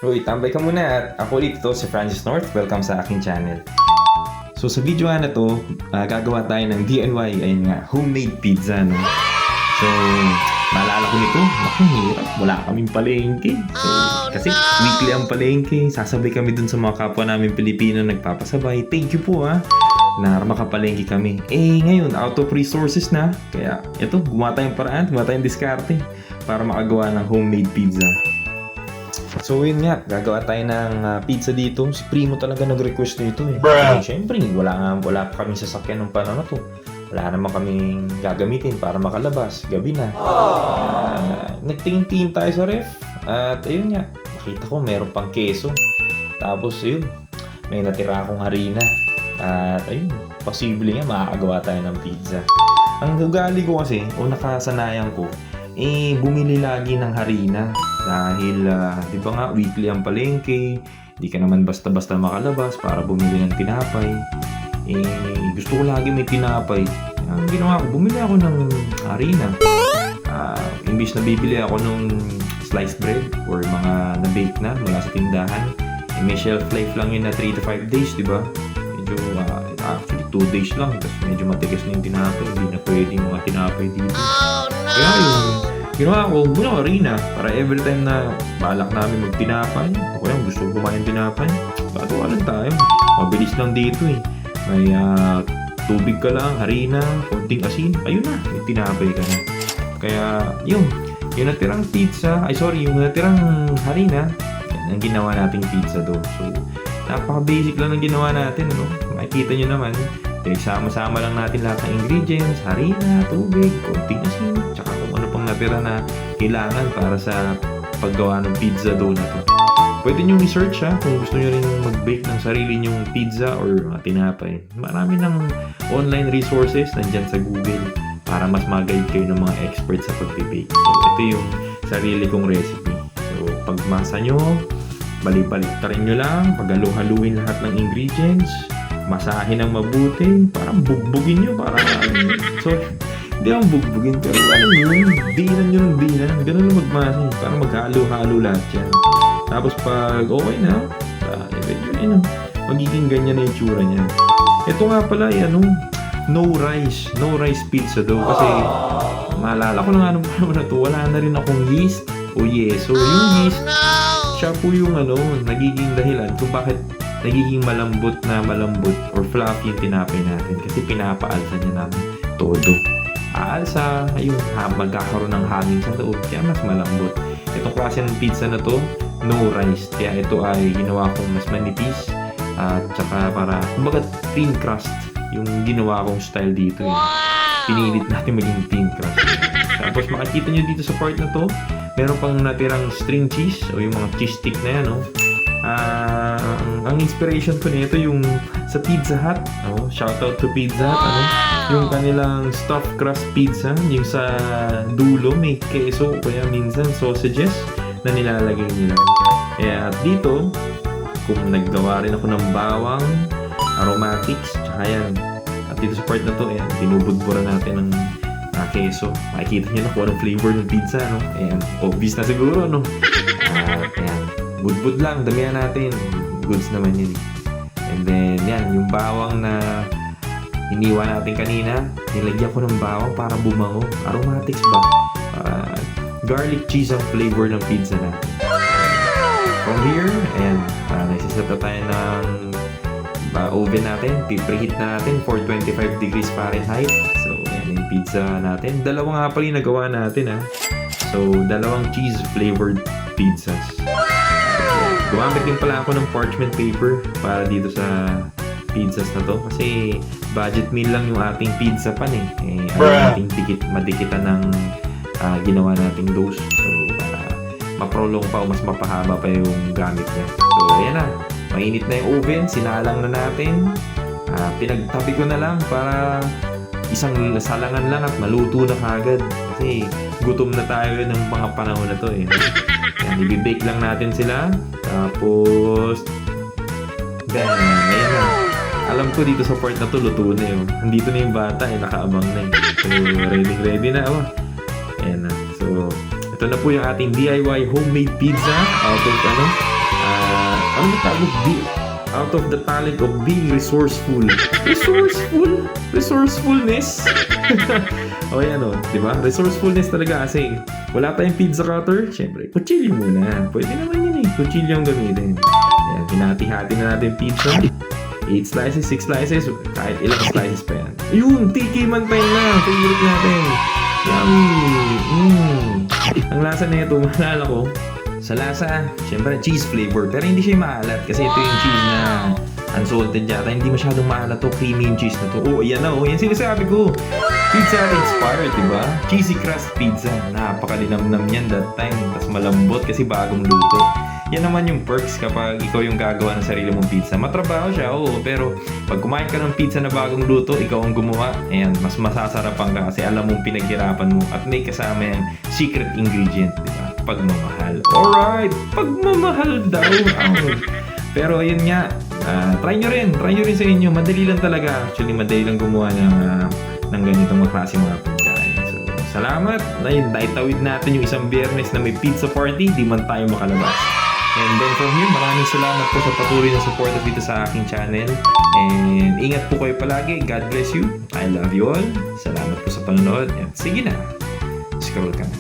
Uy, tambay ka muna at ako ulit ito si Francis North. Welcome sa aking channel. So sa video na to, gagawa tayo ng DIY, ayun nga, homemade pizza, no? So, naalala ko nito, naku, hirap, wala kaming palengke. So, kasi weekly ang palengke, sasabay kami dun sa mga kapwa namin Pilipino nagpapasabay. Thank you po na makapalengke kami. Ngayon, out of resources na, kaya ito, gumawa tayong paraan, gumawa tayong diskarte para makagawa ng homemade pizza. So yun nga, gagawa tayo ng pizza dito. Si Primo talaga nag-request nito Siyempre, wala pa kaming sasakyan ng panahon na to. Wala naman kaming gagamitin para makalabas. Gabi na. Nagtingin-tingin tayo sa ref. At ayun nga, nakita ko meron pang keso. Tapos yun, may natira akong harina. At ayun, posible nga makakagawa tayo ng pizza. Ang ugali ko kasi, o nakasanayan ko, bumili lagi ng harina. Dahil, di ba nga, weekly ang palengke, di ka naman basta-basta makalabas para bumili ng tinapay. Gusto ko lagi may tinapay. Ang ginawa ko, bumili ako ng harina. Imbis na bibili ako ng sliced bread or mga na-bake na mula sa tindahan, may shelf life lang yun na 3 to 5 days, di ba? Medyo, actually 2 days lang, tapos medyo matigas na yung tinapay, hindi na pwede yung mga tinapay dito. Kaya yung ginawa ko, muna ko harina para every time na balak namin magtinapay, o kaya gusto ko kumain tinapay, gagawa lang tayo. Mabilis lang dito May tubig ka lang, harina, konting asin, ayun na, may tinapay ka na. Kaya yung natirang pizza, yung natirang harina, yan ang ginawa nating pizza doon. So, napaka-basic lang ng ginawa natin, makikita nyo naman. Sama-sama lang natin lahat ng ingredients, harina, tubig, konting asin, tsaka kung ano pang natira na kailangan para sa paggawa ng pizza dough na to. Pwede nyo i-search kung gusto nyo rin mag-bake ng sarili nyong pizza or tinapay. Marami ng online resources nandyan sa Google para mas mag-guide kayo ng mga experts sa pag-bake. So, ito yung sarili kong recipe. So, pag masa nyo, balik-baliktarin nyo lang, pag-haluin lahat ng ingredients, masahin ng mabuti, parang bugbugin nyo, so, hindi akong bugbugin, pero dinan nyo ng dinan, ganun lang magmasa, parang maghalo-halo lahat yan. Tapos pag okay na, magiging ganyan na yung tsura niya. Ito nga pala, no rice pizza daw, kasi maalala ko na nga nung panahon na to, wala na rin akong yeast o yeso. Yung yeast, siya po yung nagiging dahilan kung bakit nagiging malambot or fluffy yung tinapay natin kasi pinapaalsa niya namin todo. Aalsa, magkakaroon ng hangin sa loob kaya mas malambot. Itong klase ng pizza na to, no rice. Kaya ito ay ginawa kong mas manipis at saka para, kumbaga thin crust yung ginawa kong style dito. Pinilit natin maging thin crust. Tapos makikita nyo dito sa part na to, meron pang natirang string cheese o yung mga cheese stick na yan, ang inspiration ko nito yung sa Pizza Hut. Shoutout to Pizza Hut. Yung kanilang stuffed crust pizza, yung sa dulo may keso o kaya minsan sausages na nilalagay nila. Kaya dito, kung naggawa rin ako ng bawang, aromatics, tsaka yan. At dito sa part na to, binubudbura natin ng keso. Makikita nyo na kung anong flavor ng pizza, obvious na siguro, Ayan. Budbud lang, damihan natin. Goods naman yun. And then, yan, yung bawang na iniwan natin kanina, nilagyan ko ng bawang para bumango. Aromatics ba? Garlic cheese ang flavor ng pizza natin. From here, ayan, nagsiset na tayo ng oven natin. Preheat na natin for 25 degrees Fahrenheit. So, ayan yung pizza natin. Dalawang nga pala yung nagawa natin, So, dalawang cheese flavored pizzas. Gumamit din pala ako ng parchment paper para dito sa pizzas na to kasi budget meal lang yung ating pizza pan ating madikitan ng ginawa nating dose. So, para maprolong pa o mas mapahaba pa yung gamit niya. So, ayan na. Mainit na yung oven. Sinalang na natin. Pinagtabi ko na lang para isang salangan lang at maluto na kagad. Kasi gutom na tayo ng mga panahon na to Yan, i-bake lang natin sila. Tapos, ayan na. Alam ko dito sa part na to, luto na Nandito na yung bata, nakaabang na So, ready na. Ayan na. So, ito na po yung ating DIY homemade pizza out of Ano ba tawag? Out of the talent of being resourceful. Resourceful? Resourcefulness? O yan o, di ba? Resourcefulness talaga kasi wala pa yung pizza cutter. Siyempre, kutsilyo muna. Pwede naman yun eh. Kutsilyo ang gamitin. Ayan, hinati-hati na natin yung pizza. 8 slices, 6 slices, kahit ilang slices pa yan. Ayun, tiki man pa yun na. Favorite natin. Yummy! Ang lasa na ito, maalala ko. Sa lasa, syempre cheese flavor. Pero hindi siya maalat kasi ito yung cheese na unsalted yata. Hindi masyadong maalat to. Creamy yung cheese na to. Oh, yan na. Oh, yan sinasabi ko. Pizza inspired, diba? Cheesy crust pizza. Napakalinamnam yan that time. Tapos malambot kasi bagong luto. Yan naman yung perks kapag ikaw yung gagawa ng sarili mong pizza. Matrabaho siya, oo. Pero pag kumain ka ng pizza na bagong luto, ikaw ang gumawa. Ayan, mas masasarapan ka kasi alam mong pinaghirapan mo at may kasama yung secret ingredient, diba? Pagmamahal. Alright! Pagmamahal daw. Pero yun nga, try nyo rin sa inyo. Madali lang talaga. Actually, madali lang gumawa ng ganitong klase mga pagkain. So, salamat. Naitawid natin yung isang biyernes na may pizza party. Di man tayo makalabas. And then from here, maraming salamat po sa patuloy na support dito sa aking channel. And ingat po kayo palagi. God bless you. I love you all. Salamat po sa panonood. And sige na. Scroll ka na.